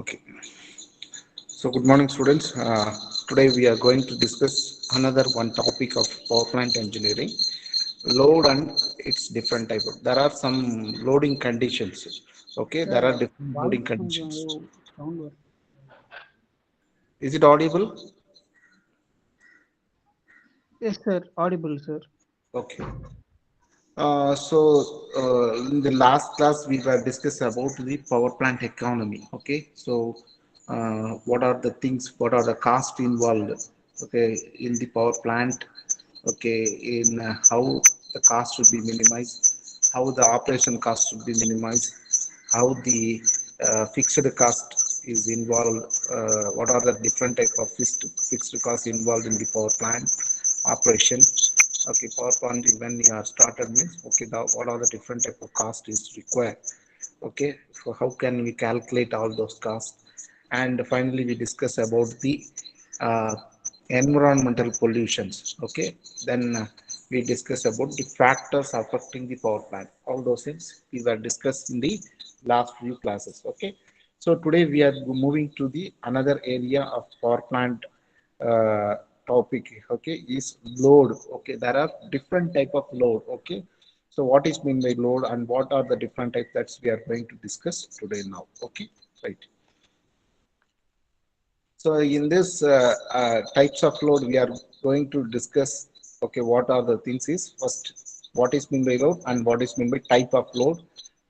Okay. So good morning, students. Today we are going to discuss another one topic of power plant engineering, load and its different type of. There are some loading conditions. Okay, there Sir, are different loading voice conditions. కొంచెం sound Is it audible? Yes, sir. Audible, sir. Okay. In the last class we were discussed about the power plant economy. Okay, so what are the things? What are the costs involved? Okay, in the power plant. Okay, in how the cost should be minimized, how the operation cost should be minimized, how the fixed cost is involved. What are the different type of fixed costs involved in the power plant operation? Okay, power plant when you are started means okay, what are the different type of cost is required. Okay, so how can we calculate all those costs? And finally we discuss about the uh, environmental pollutions. Okay, then we discuss about the factors affecting the power plant. All those things we were discussed in the last few classes. Okay, so today we are moving to the another area of power plant uh, topic. Okay, is load. Okay, there are different type of load. Okay, so what is mean by load and what are the different types that we are going to discuss today now. Okay, right. So in this types of load, we are going to discuss, okay, what are the things is first, what is mean by load and what is mean by type of load.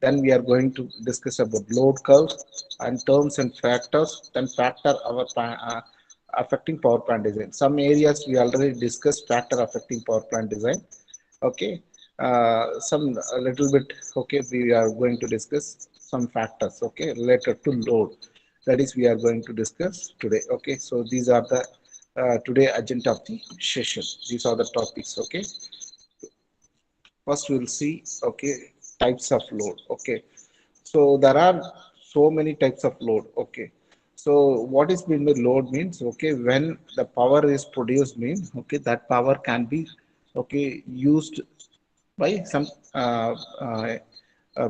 Then we are going to discuss about load curves and terms and factors, then factor our affecting power plant design. Some areas we already discussed factor affecting power plant design. Okay, some a little bit, okay, we are going to discuss some factors, okay, related to load, that is we are going to discuss today. Okay, so these are the today agenda of the session. These are the topics. Okay, first we'll see, okay, types of load. Okay, so there are so many types of load. Okay, so what is mean by load means, okay, when the power is produced means, okay, that power can be, okay, used by some uh, uh,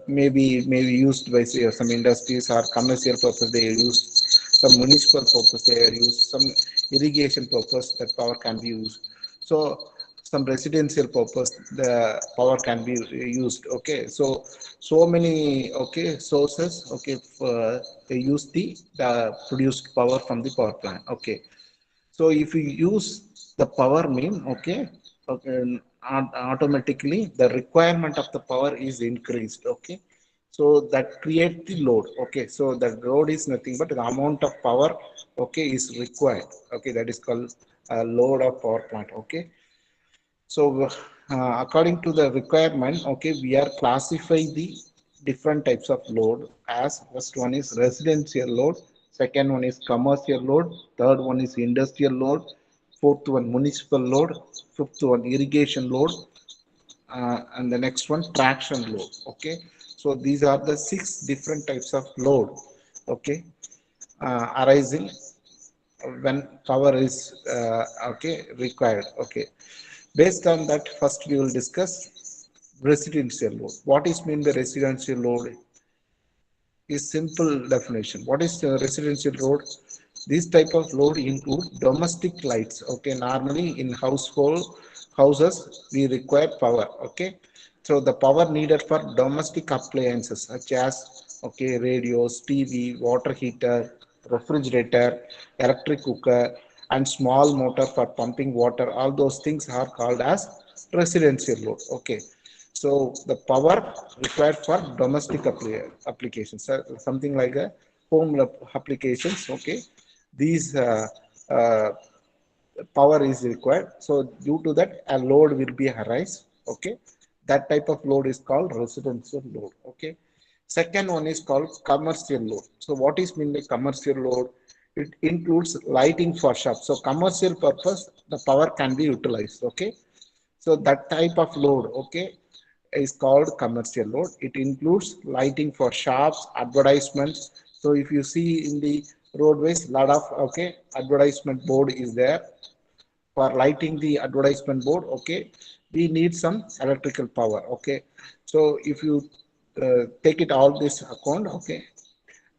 maybe used by say, some industries or commercial purpose they use, some municipal purpose they are used, some irrigation purpose that power can be used. So some residential purpose the power can be used. Okay, so so many, okay, sources, okay, they use the produced power from the power plant. Okay, so if you use the power mean, okay, okay, automatically the requirement of the power is increased. Okay, so that create the load. Okay, so the load is nothing but the amount of power, okay, is required. Okay, that is called load of power plant. Okay, so according to the requirement, okay, we are classify the different types of load as first one is residential load, second one is commercial load, third one is industrial load, fourth one municipal load, fifth one irrigation load, and the next one traction load. Okay, so these are the six different types of load. Okay, arising when power is okay required. Okay, based on that, first we will discuss residential load. What is mean by residential load is simple definition. What is residential load? This type of load include domestic lights. Okay, normally in household houses we require power. Okay, so the power needed for domestic appliances such as, okay, radios, TV, water heater, refrigerator, electric cooker, and small motor for pumping water, all those things are called as residential load. Okay, so the power required for domestic applications, something like a home applications. Okay, these uh, power is required. So due to that, a load will be arise. Okay, that type of load is called residential load. Okay, second one is called commercial load. So what is mean by commercial load? It includes lighting for shops. So commercial purpose, the power can be utilized. Okay, so that type of load, okay, is called commercial load. It includes lighting for shops, advertisements. So if you see in the roadways, lot of, okay, advertisement board is there. For lighting the advertisement board, okay, we need some electrical power. Okay, so if you take it all this account, okay,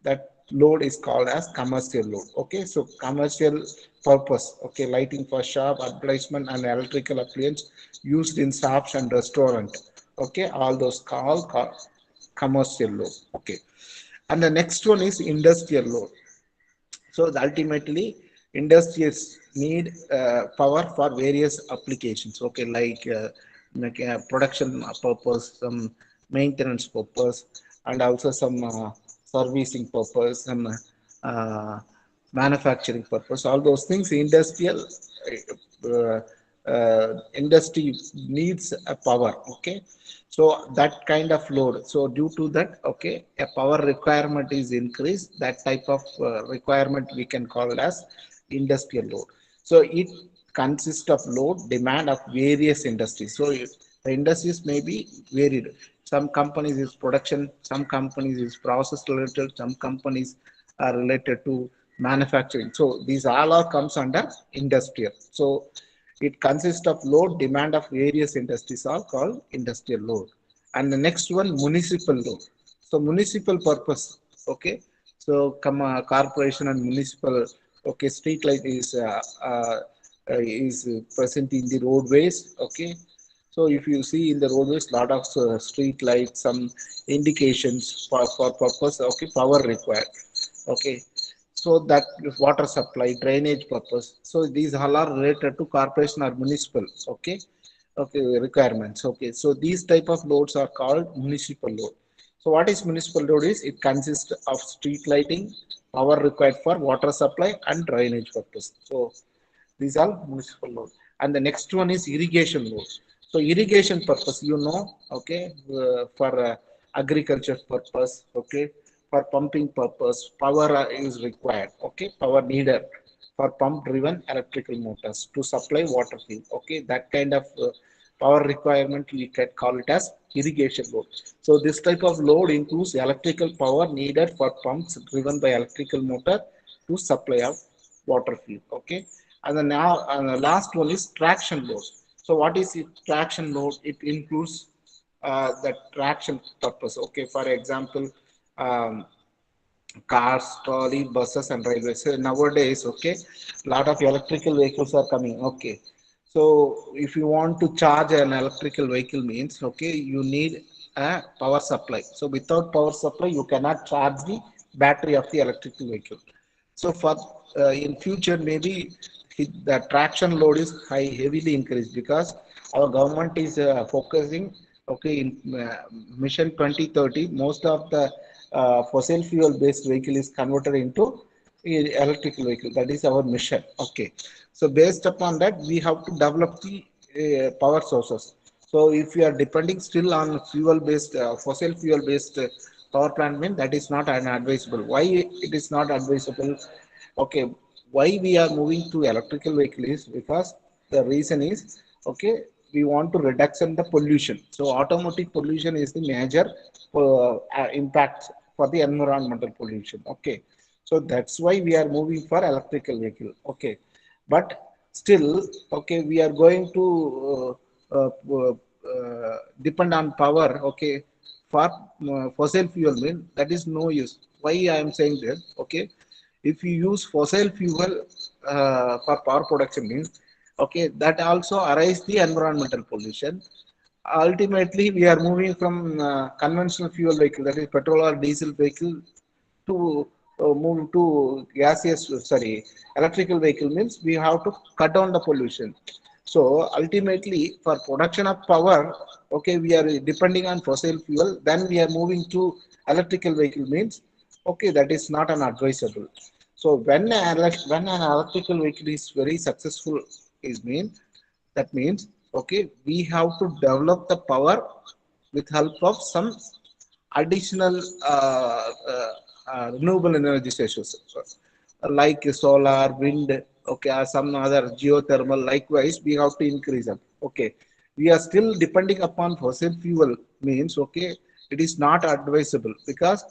that load is called as commercial load. Okay, so commercial purpose, okay, lighting for shop, advertisement, and electrical appliance used in shops and restaurant. Okay, all those called commercial load. Okay, and the next one is industrial load. So ultimately, industries need power for various applications. Okay, like production purpose, some maintenance purpose, and also some servicing purpose, some uh, manufacturing purpose. All those things, industrial industry needs a power. Okay, so that kind of load, so due to that, okay, a power requirement is increased. That type of requirement we can call it as industrial load. So it consists of load demand of various industries. So the industries may be varied. Some companies is production, some companies is process related, some companies are related to manufacturing. So these all are comes under industrial. So it consists of load demand of various industries, are called industrial load. And the next one, municipal load. So municipal purpose, okay. So corporation and municipal, okay, street light is present in the roadways, okay. So if you see in the roadways, lot of street lights, some indications for purpose, okay, power required, okay. So that is water supply, drainage purpose. So these all are related to corporation or municipal, okay, okay, requirements, okay. So these type of loads are called municipal load. So what is municipal load is, it consists of street lighting, power required for water supply and drainage purpose. So these are municipal load. And the next one is irrigation load. So irrigation purpose, okay, for agriculture purpose, okay, for pumping purpose, power is required, okay, power needed for pump driven electrical motors to supply water field, okay, that kind of power requirement we can call it as irrigation load. So this type of load includes electrical power needed for pumps driven by electrical motor to supply of water field, okay. And then now the last one is traction load. So what is it, traction load? It includes the traction purpose, okay. For example, um, cars, trolley, buses, and railways. So nowadays, okay, lot of electrical vehicles are coming. Okay, so if you want to charge an electrical vehicle means, okay, you need a power supply. So without power supply, you cannot charge the battery of the electrical vehicle. So for in future, maybe the traction load is heavily increased, because our government is focusing, okay, in mission 2030, most of the fossil fuel based vehicle is converted into electrical vehicle. That is our mission. Okay, so based upon that, we have to develop the power sources. So if you are depending still on fuel based fossil fuel based power plant, mean that is not an advisable. Why it is not advisable? Okay, why we are moving to electrical vehicle is because the reason is, okay, we want to reduction the pollution. So automotive pollution is the major impact for the environmental pollution, okay. So that's why we are moving for electrical vehicle, okay. But still, okay, we are going to depend on power, okay, for fossil fuel, mean that is no use. Why I am saying that? Okay, if you use fossil fuel for power production means, okay, that also arise the environmental pollution. Ultimately, we are moving from conventional fuel vehicle, that is petrol or diesel vehicle, to move to gaseous, sorry, electrical vehicle, means we have to cut down the pollution. So ultimately, for production of power, okay, we are depending on fossil fuel, then we are moving to electrical vehicle means, okay, that is not an advisable. So when an electrical vehicle is very successful, is mean, that means, okay, we have to develop the power with help of some additional renewable energy sources, like solar, wind, okay, or some other geothermal. Likewise, we have to increase them. Okay, we are still depending upon fossil fuel means, okay, it is not advisable, because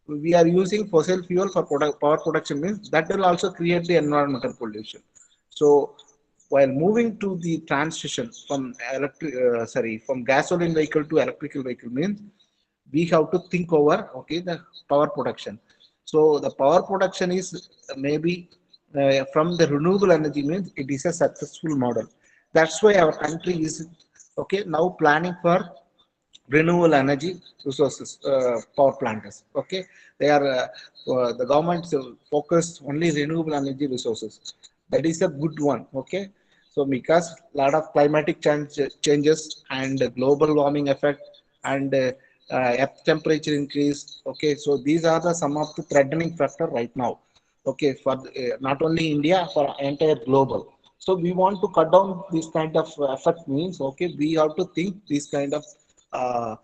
we are using fossil fuel for power production means that will also create the environmental pollution. So while moving to the transition from from gasoline vehicle to electrical vehicle means, we have to think over, okay, the power production. So the power production is maybe from the renewable energy means it is a successful model. That's why our country is okay now planning for renewable energy resources power plants. Okay, they are the government focus only renewable energy resources. That is a good one. Okay, so because a lot of climatic changes and global warming effect and earth temperature increase. Okay, so these are the some of the threatening factor right now. Okay, for not only India, for entire global. So we want to cut down this kind of effect means okay, we have to think this kind of uh,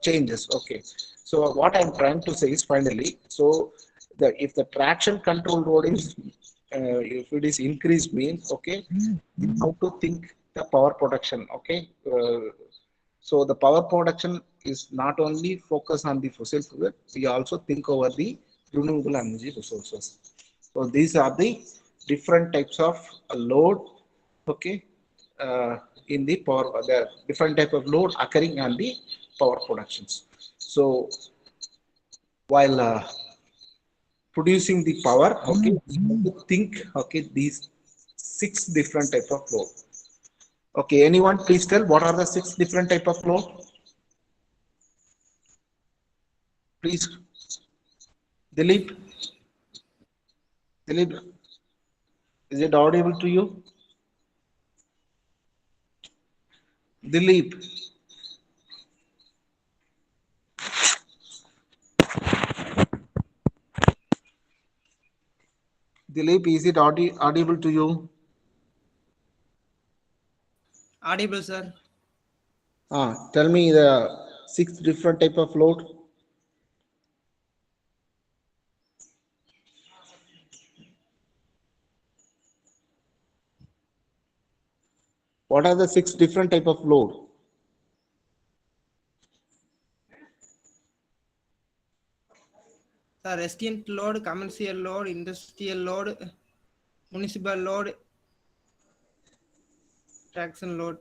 changes. Okay, so what I'm trying to say is finally, so the if the traction control road is if it is increased means okay, how to think the power production. Okay, so the power production is not only focus on the fossil fuel, we also think over the renewable energy resources. So these are the different types of load, okay, in the power, the different type of load occurring on the power productions. So while producing the power, okay, we have to think, okay, these six different type of load. Okay, anyone please tell what are the six different type of load? Please, Dilip, Dilip, is it audible to you? Dilip, Dilip, is it audible to you? Audible, sir. Tell me the six different type of load. What are the six different type of load? Sir, resident load, commercial load, industrial load, municipal load, traction load.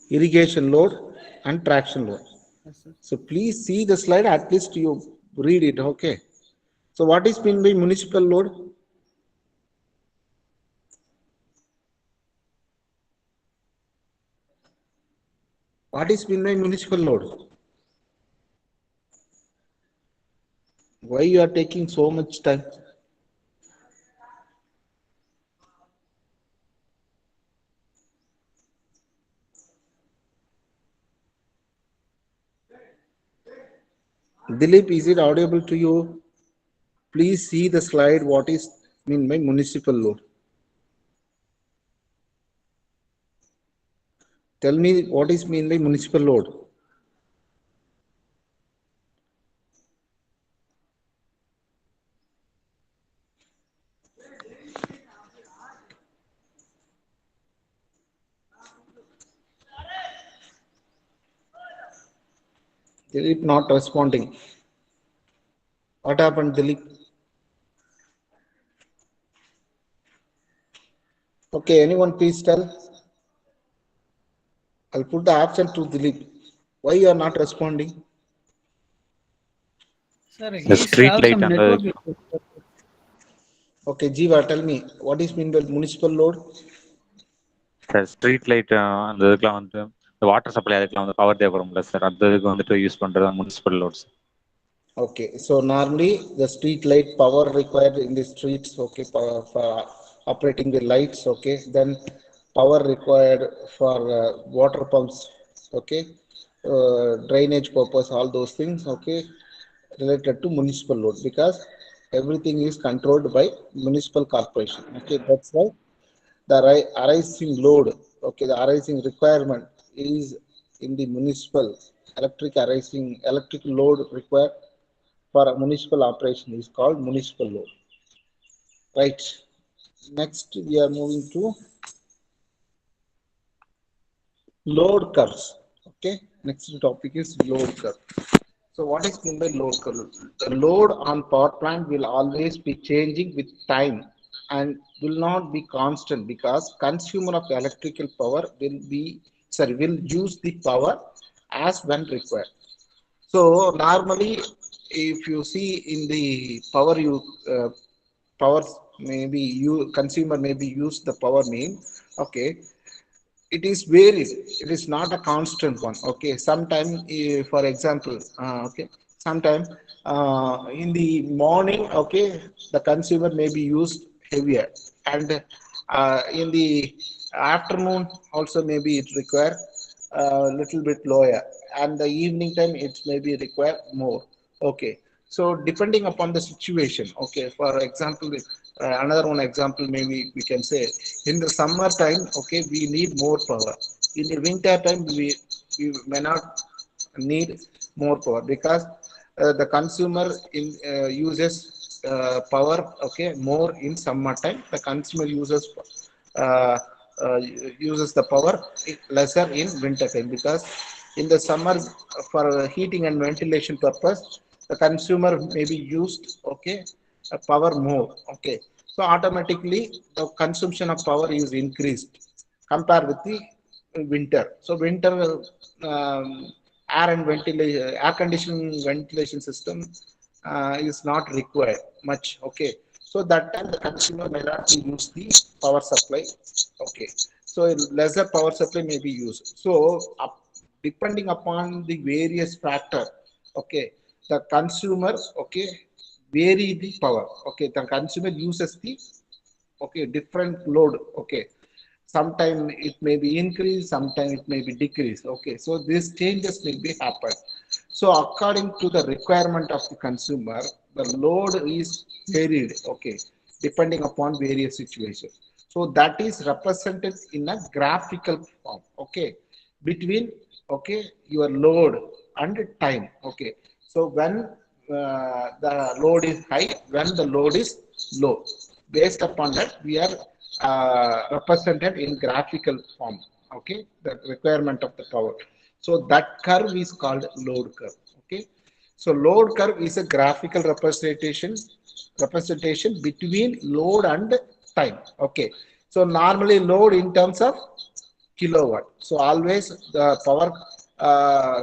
Irrigation load and traction load. Yes, sir. So please see the slide, at least you read it, okay? So what is mean by municipal load? What is mean by municipal load? Why you are taking so much time? Dilip, is it audible to you? Please see the slide, what is mean by municipal load? Tell me what is mean by municipal load? Dilip not responding. What happened, Dilip? Okay, anyone please tell? I'll put the absent to Dilip. Why you are not responding? Sir, The he's street have light some and network the issues. Okay, Jiva, tell me what is mean by municipal load? street light அந்த இதுக்கெல்லாம் வந்து இந்த water supply அதுக்கெல்லாம் வந்து power தேவைப்படும்ல sir அந்த இதுக்கு வந்துட்டு use பண்றது municipal loads. Okay, so normally the street light power required in the streets, okay, for operating the lights, okay, then power required for water pumps, okay, drainage purpose, all those things, okay, related to municipal load because everything is controlled by municipal corporation, okay, that's why the arising load, okay, the arising requirement is in the municipal electric load required for a municipal operation is called municipal load. Right. Next, we are moving to load curves. Okay. Next topic is load curve. So, what is meant by load curve? The load on power plant will always be changing with time and will not be constant because consumer of electrical power will use the power as when required. So normally if you see in the power power, maybe you consumer maybe use the power mean, okay, it is varied, it is not a constant one, okay. Sometime for example, okay, sometime in the morning, okay, the consumer may be used heavier, and in the afternoon also maybe it require a little bit lower, and the evening time it may be require more, okay. So depending upon the situation, okay, for example, another one example maybe we can say, in the summer time, okay, we need more power. In the winter time, we may not need more power, because the consumer uses power, okay, more in summer time. The consumer uh, uh, uses the power lesser in winter time, because in the summer, for heating and ventilation purpose, the consumer may be used, okay, power more, okay. So automatically the consumption of power is increased compared with the winter. So winter, um, air conditioning ventilation system is not required much, okay. So that time the consumer may not use the power supply, okay. So lesser power supply may be used. So depending upon the various factor, okay, the consumer, okay, vary the power, okay. The consumer uses the, okay, different load, okay. Sometime it may be increase, sometime it may be decrease, okay. So these changes will be happen. So according to the requirement of the consumer, the load is varied, okay, depending upon various situations. So that is represented in a graphical form, okay, between, okay, your load and time, okay. So when the load is high, when the load is low, based upon that we are represented in graphical form, okay, the requirement of the power. So that curve is called load curve, okay. So load curve is a graphical representation between load and time, okay. So normally load in terms of kilowatt. So always the power, uh,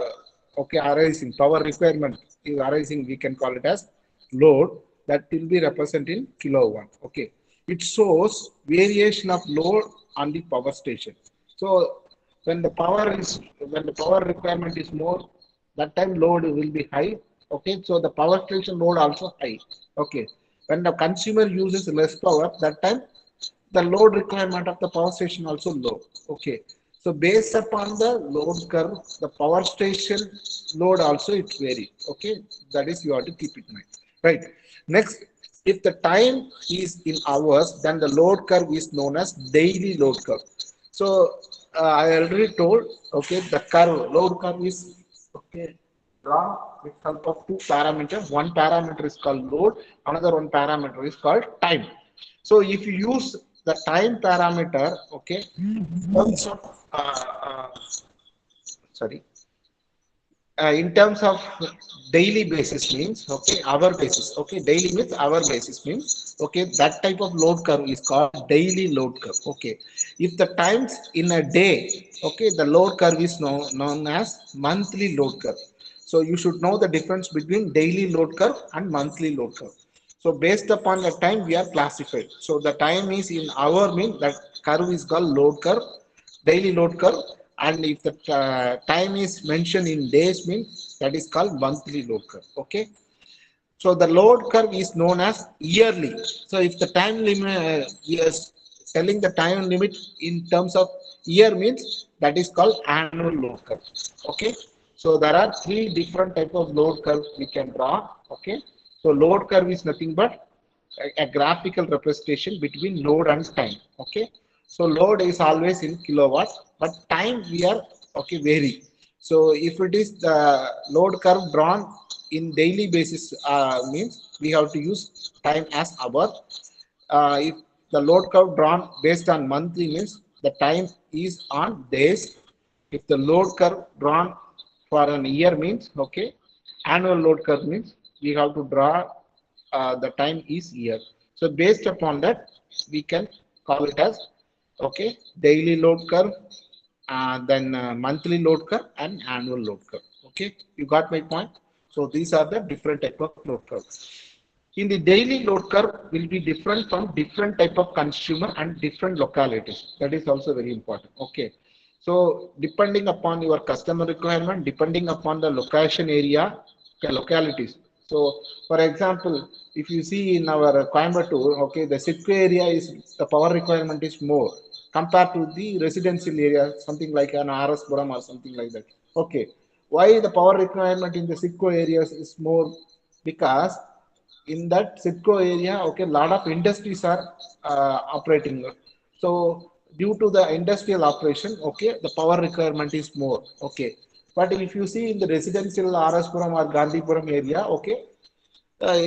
okay, arising power requirement is arising, we can call it as load, that will be represented in kilowatt, okay. It shows variation of load on the power station. So when the power is, when the power requirement is more, that time load will be high, okay. So the power station load also high, okay. When the consumer uses less power, that time the load requirement of the power station also low, okay. So based upon the load curve, the power station load also it vary, okay. That is you have to keep it in mind, right. Next, if the time is in hours, then the load curve is known as daily load curve. So I already told, okay, the curve, load curve is, okay, drawn with help of two parameters. One parameter is called load, another one parameter is called time. So if you use the time parameter, okay, in terms of, sorry, in terms of daily basis means, okay, hour basis, okay, daily means hour basis means, okay, that type of load curve is called daily load curve, okay. If the times in a day, okay, the load curve is known as monthly load curve. So you should know the difference between daily load curve and monthly load curve. So based upon the time we are classified. So the time is in hour means that curve is called load curve, daily load curve. And if the time is mentioned in days means that is called monthly load curve, okay. So the load curve is known as yearly. So if the time limit, yes, telling the time limit in terms of year means that is called annual load curve, okay. So there are three different type of load curve we can draw, okay. So load curve is nothing but a graphical representation between load and time, okay. So load is always in kilowatt, but time we are, okay, vary. So if it is the load curve drawn in daily basis, means we have to use time as hour. If the load curve drawn based on monthly means the time is on days. If the load curve drawn for an year means, okay, annual load curve means we have to draw, the time is year. So based upon that, we can call it as, okay, daily load curve, then monthly load curve and annual load curve. Okay, you got my point. So these are the different type of load curves. In the daily load curve will be different from different type of consumer and different localities. That is also very important. Okay. So depending upon your customer requirement, depending upon the location area, okay, localities. So for example, if you see in our Coimbatore, okay, the Sitco area is the power requirement is more compared to the residential area, something like an RS Puram or something like that. Okay. Why the power requirement in the Sitco areas is more? Because in that Sitco area, okay, a lot of industries are operating. So due to the industrial operation, okay, the power requirement is more. Okay. But if you see in the residential RS Puram or Gandhipuram area, okay,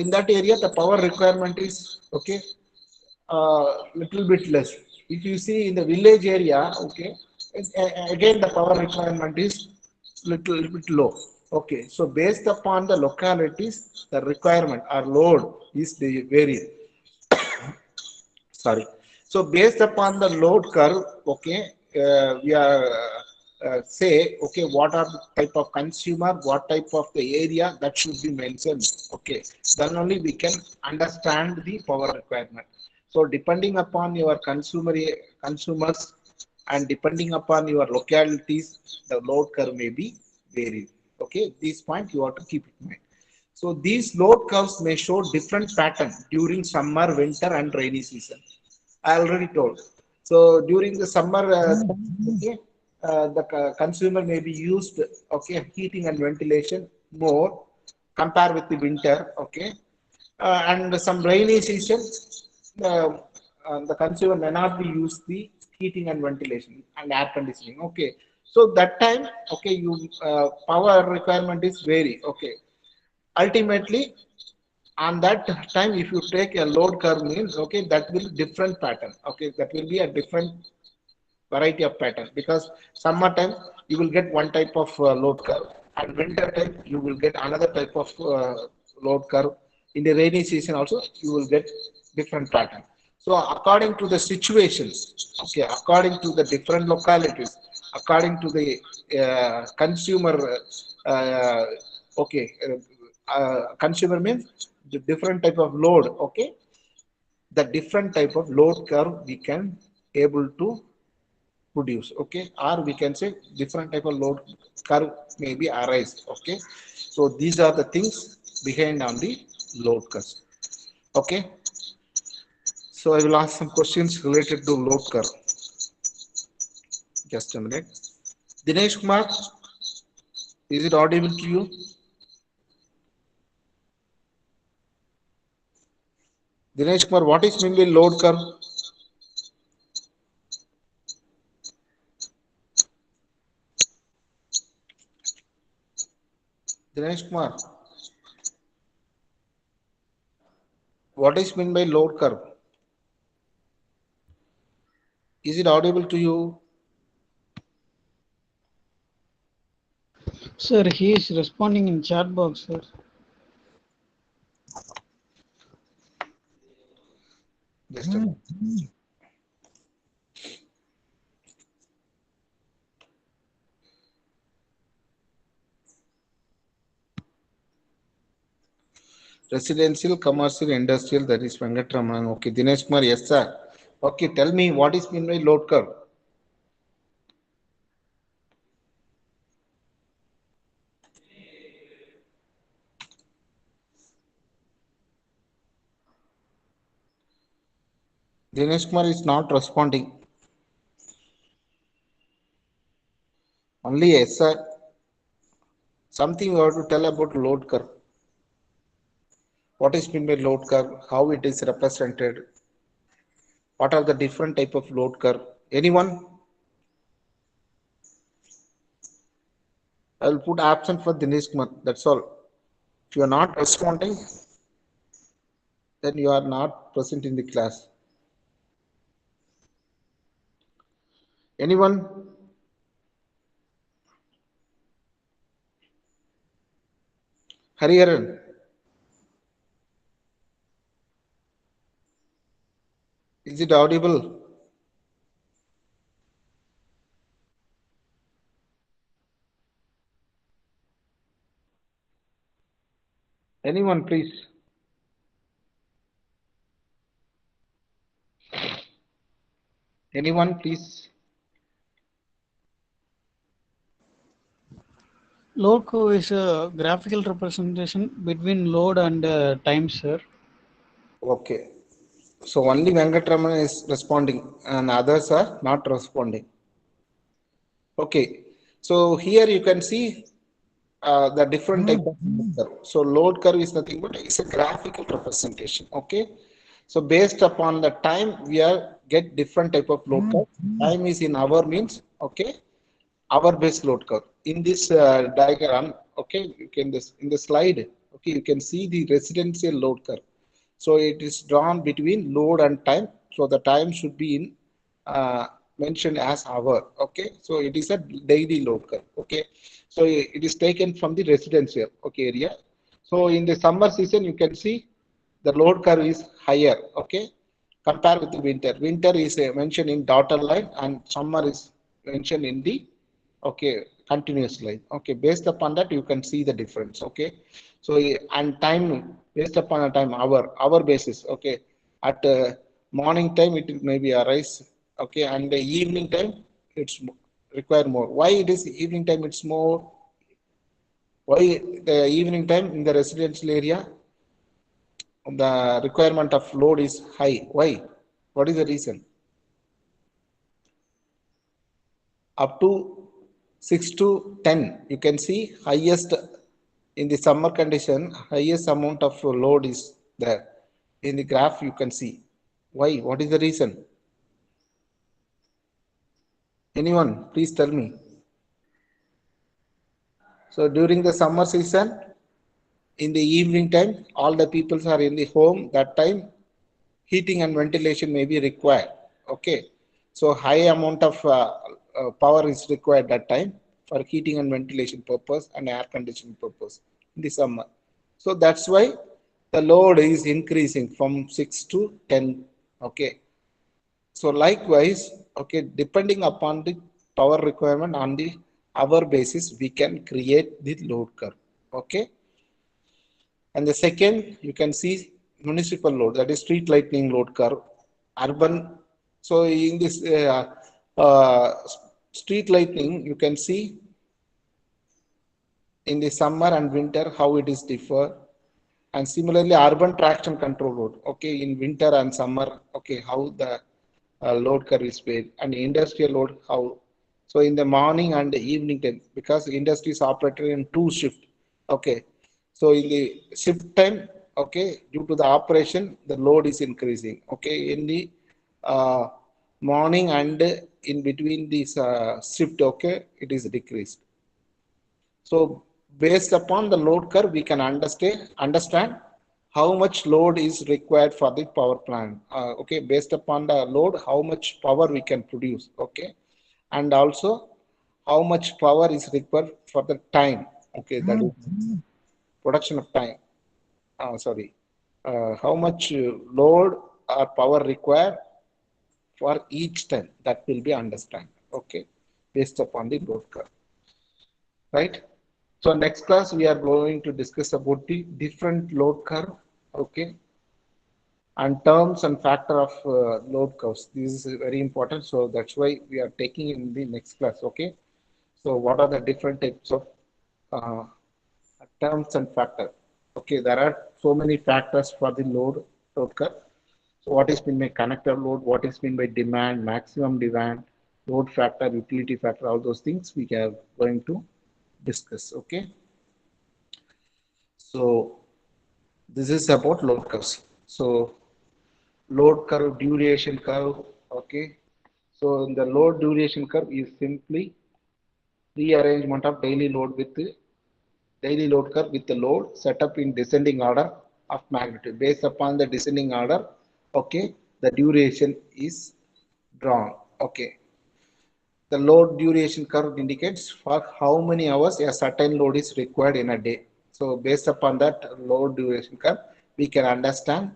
in that area the power requirement is okay, little bit less. If you see in the village area, okay, again the power requirement is little bit low. Okay, so based upon the localities, the requirement or load is the vary. Sorry. So based upon the load curve, okay, we are say, okay, what are the type of consumer, what type of the area that should be mentioned. Okay, then only we can understand the power requirement. So depending upon your consumers and depending upon your localities, the load curve may be varied. Okay, this point you have to keep in mind. So these load curves may show different pattern during summer, winter, and rainy season. I already told. So during the summer, okay, the consumer may be used, okay, heating and ventilation more compared with the winter, okay, and some rainy season, uh, the consumer may not be used the heating and ventilation and air conditioning, okay. So that time, okay, you power requirement is vary, okay. Ultimately, on that time if you take a load curve means okay that will different pattern, okay, that will be a different variety of pattern because summertime you will get one type of load curve and winter time you will get another type of load curve. In the rainy season also you will get different pattern. So according to the situations, okay, according to the different localities, according to the consumer uh, okay, consumer means the different type of load, okay, the different type of load curve we can able to produce, okay, or we can say different type of load curve may be arise, okay. So these are the things behind on the load curve, okay. So I will ask some questions related to load curve. Just a minute. Dinesh Kumar, is it audible to you? Dinesh Kumar, what is mean by load curve? Dinesh Kumar, what is mean by load curve? Is it audible to you? Sir, he is responding in chat box, sir. Just a minute. Residential, commercial, industrial, that is Venkatramanan. Okay, Dinesh Kumar, yes, sir. Okay, tell me what is mean by load curve? Dinesh Kumar is not responding. Only yes, sir. Something you have to tell about load curve. What is mean by load curve? How it is represented? What are the different type of load curve? Anyone? I will put absent for Dinesh Kumar. That's all. If you are not responding, then you are not present in the class. Anyone? Hariharan, is it audible? Anyone, please? Anyone, please? Load curve is a graphical representation between load and time, sir. Okay. So only Venkatraman is responding and others are not responding. Okay. So here you can see the different type of load curve. So load curve is nothing but it's a graphical representation. Okay. So based upon the time we are get different type of load curve. Time is in hour means okay. Hour based load curve. In this diagram, okay, you can this in the slide, okay, you can see the residential load curve. So it is drawn between load and time. So the time should be in mentioned as hour. Okay. So it is a daily load curve. Okay. So it is taken from the residential okay area. So in the summer season, you can see the load curve is higher. Okay. Compare with the winter. Winter is mentioned in dotted line and summer is mentioned in the okay continuous line. Okay. Based upon that, you can see the difference. Okay. So and time based upon a time hour basis. Okay, at morning time it may be arise. Okay, and the evening time it's require more. Why it is evening time? It's more. Why the evening time in the residential area the requirement of load is high? Why? What is the reason? Up to 6 to 10, you can see highest in the summer condition, highest amount of load is there. In the graph, you can see. Why? What is the reason? Anyone, please tell me. So during the summer season, in the evening time, all the peoples are in the home. That time, heating and ventilation may be required. Okay. So high amount of power is required that time for heating and ventilation purpose and air conditioning purpose in the summer. So that's why the load is increasing from 6 to 10. Okay. So likewise, okay, depending upon the power requirement on the hour basis, we can create the load curve. Okay. And the second, you can see municipal load, that is street lighting load curve, urban. So in this uh, street lighting, you can see in the summer and winter how it is differ. And similarly, urban traction control load, okay, in winter and summer, okay, how the load curve is made, and industrial load how. So in the morning and the evening time, because industry is operated in two shift, okay. So in the shift time, okay, due to the operation, the load is increasing, okay. In the uh, morning and in between this shift, okay, it is decreased. So based upon the load curve, we can understand how much load is required for the power plant. Okay, based upon the load, how much power we can produce. Okay, and also how much power is required for the time. Okay, that is production of time. Sorry, how much load or power required for each time. That will be understand. Okay, based upon the load curve. Right. So next class we are going to discuss about the different load curve, okay, and terms and factor of load curves. This is very important. So that's why we are taking in the next class, okay. So what are the different types of uh, terms and factor? Okay, there are so many factors for the load curve. So what is meant by connector load? What is meant by demand, maximum demand, load factor, utility factor? All those things we are going to discuss, okay. So this is about load curves. So load curve, duration curve, okay. So the load duration curve is simply rearrangement of daily load with daily load curve with the load set up in descending order of magnitude. Based upon the descending order, okay, the duration is drawn, okay. The load duration curve indicates for how many hours a certain load is required in a day. So based upon that load duration curve, we can understand,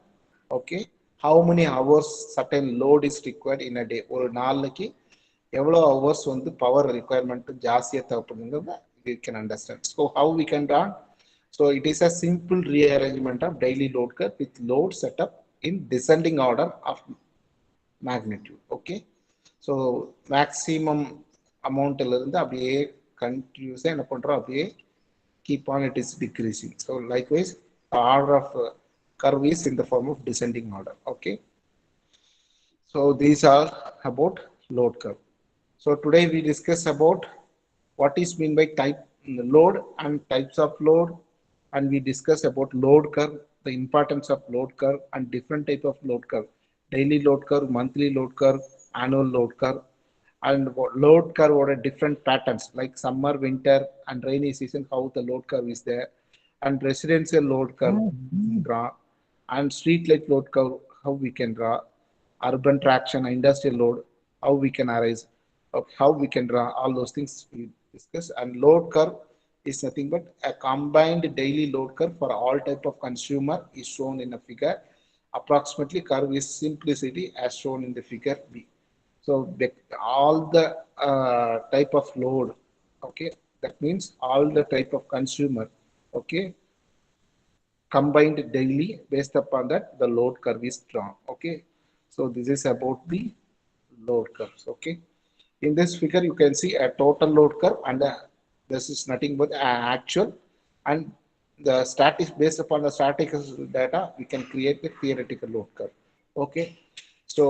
okay, how many hours certain load is required in a day. ஒரு நாளைக்கு எவ்வளோ hours வந்து power requirement ஜாஸ்தியா தேவைப்படுங்கிறத we can understand. So how we can draw? So it is a simple rearrangement of daily load curve with load setup in descending order of magnitude. Okay. So maximum amount இருந்து அப்படியே continuous என்ன பண்றோம் அப்படியே keep on it is decreasing. So likewise, the order of curve is in the form of descending order. Okay. So these are about load curve. So today we discuss about what is mean by type load and types of load, and we discuss about load curve, the importance of load curve and different type of load curve, daily load curve, monthly load curve, annual load curve, and load curve what are different patterns like summer, winter, and rainy season, how the load curve is there, and residential load curve draw, and street light load curve, how we can draw, urban traction, industrial load, how we can arise, how we can draw, all those things we discuss. And load curve is nothing but a combined daily load curve for all type of consumer is shown in a figure. Approximately curve is simplicity as shown in the figure B. So all the type of load, okay, that means all the type of consumer, okay, combined daily. Based upon that the load curve is drawn. Okay, so this is about the load curves. Okay, in this figure you can see a total load curve, and this is nothing but actual, and the static, based upon the statistical data we can create the theoretical load curve. Okay, so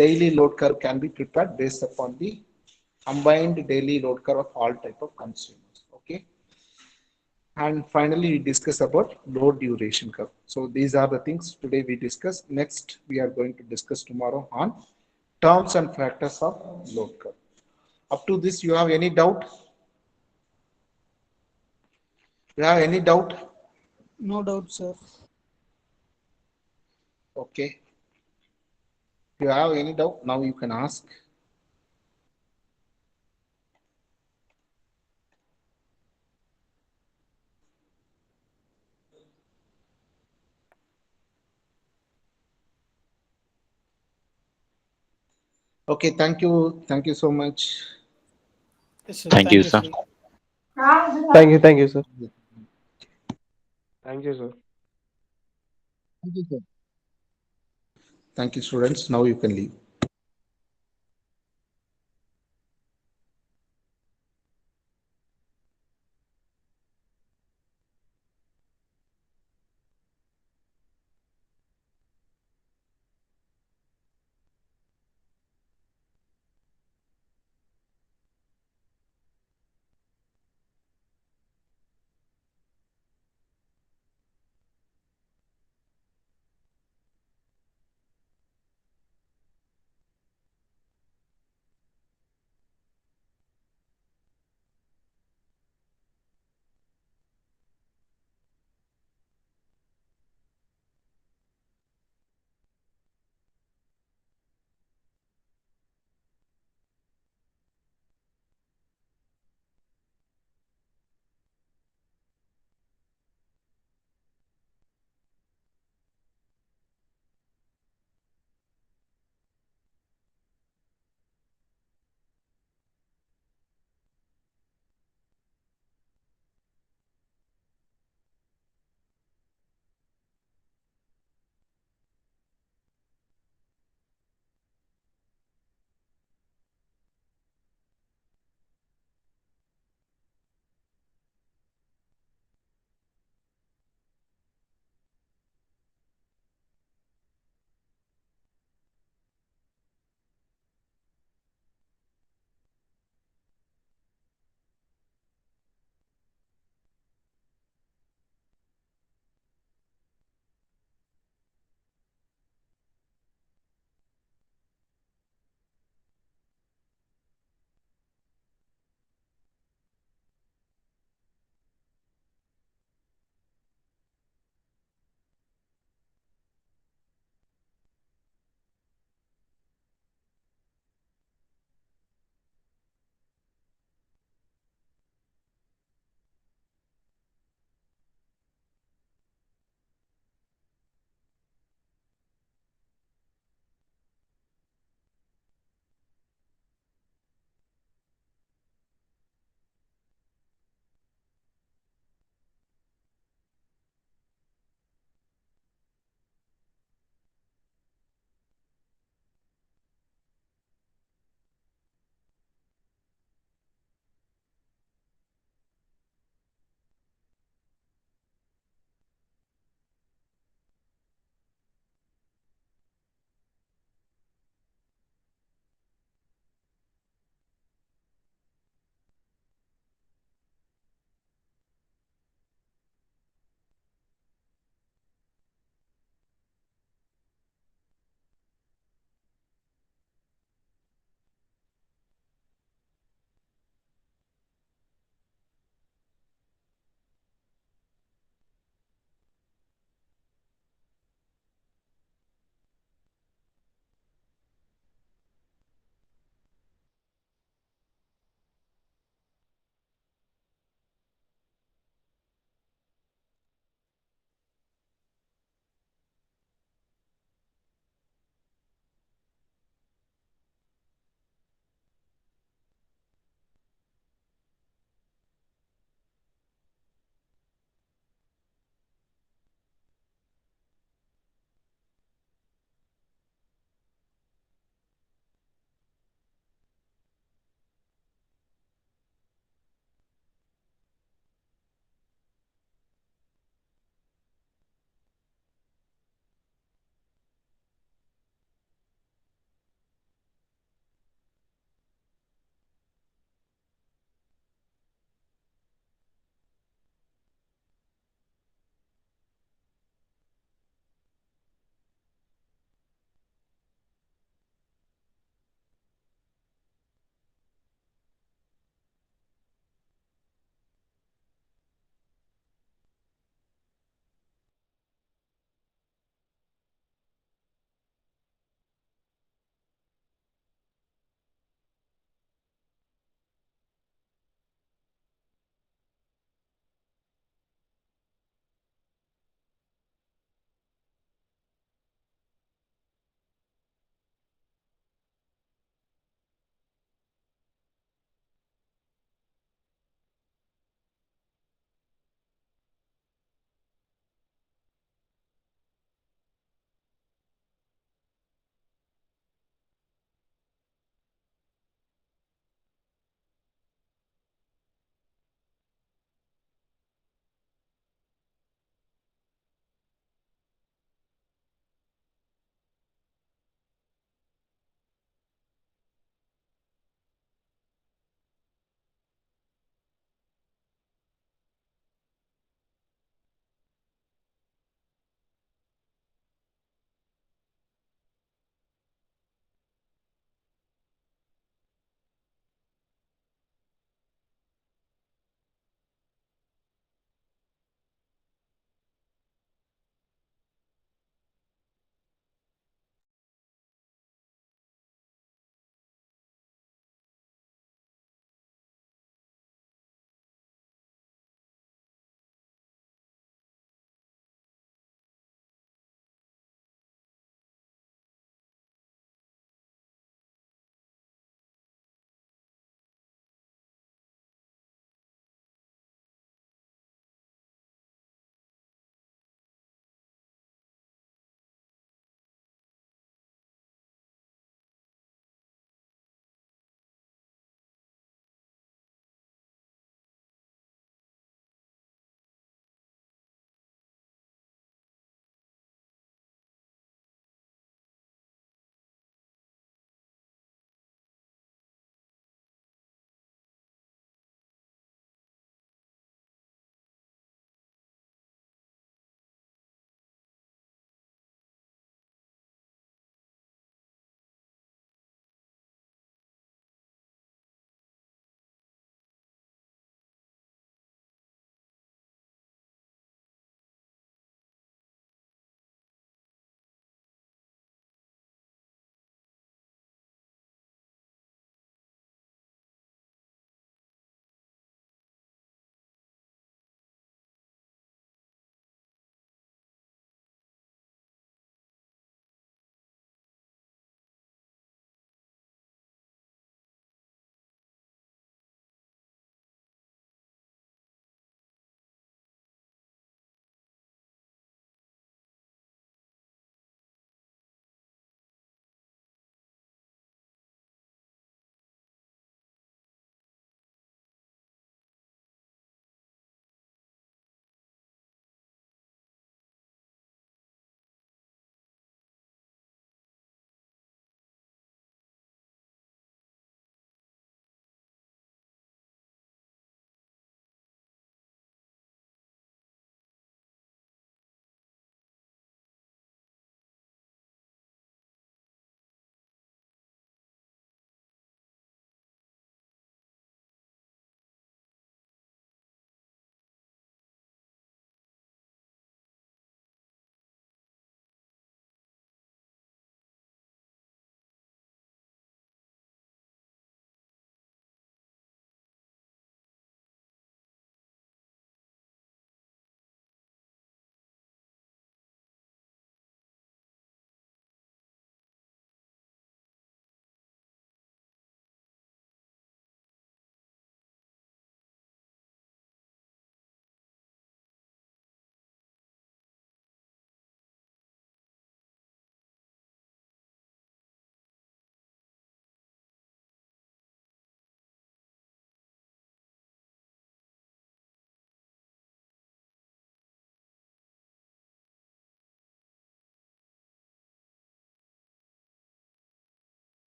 daily load curve can be prepared based upon the combined daily load curve of all type of consumers. Okay, and finally we discuss about load duration curve. So these are the things today we discuss. Next we are going to discuss tomorrow on terms and factors of load curve. Up to this you have any doubt? You have any doubt? No doubt, sir. Okay, if you have any doubt now you can ask. Okay, thank you so much. Yes, sir. Thank you, You, sir. sir. Thank you, sir. Thank you, sir. Thank you, students. Now you can leave.